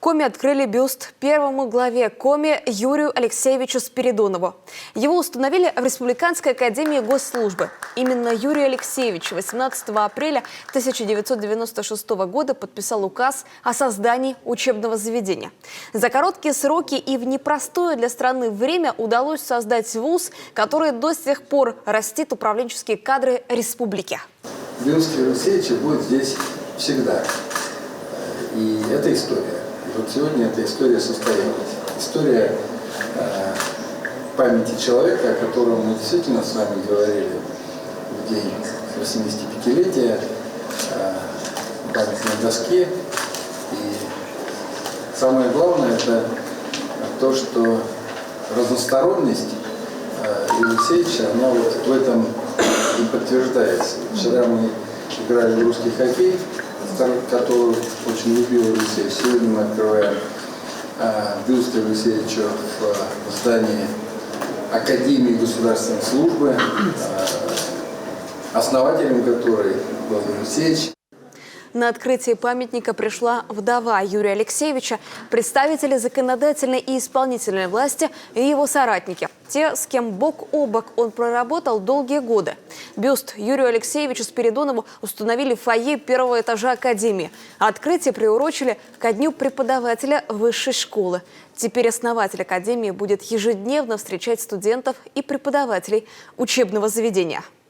Коми открыли бюст первому главе Коми Юрию Алексеевичу Спиридонову. Его установили в Республиканской академии госслужбы. Именно Юрий Алексеевич 18 апреля 1996 года подписал указ о создании учебного заведения. За короткие сроки и в непростое для страны время удалось создать вуз, который до сих пор растит управленческие кадры республики. Бюст Юрия Алексеевича будет здесь всегда. И это история. И вот сегодня эта история состоялась. История памяти человека, о котором мы действительно с вами говорили в день 85-летия, памятной доске. И самое главное это то, что разносторонность Юрия Алексеевича, она вот в этом и подтверждается. Вчера мы играли в русский хоккей, который очень любил Алексей. Сегодня мы открываем бюст Юрия Алексеевича в здании Академии государственной службы, основателем которой был Юрий Алексеевич. На открытие памятника пришла вдова Юрия Алексеевича, представители законодательной и исполнительной власти и его соратники. Те, с кем бок о бок он проработал долгие годы. Бюст Юрию Алексеевичу Спиридонову установили в фойе первого этажа Академии. Открытие приурочили ко дню преподавателя высшей школы. Теперь основатель Академии будет ежедневно встречать студентов и преподавателей учебного заведения.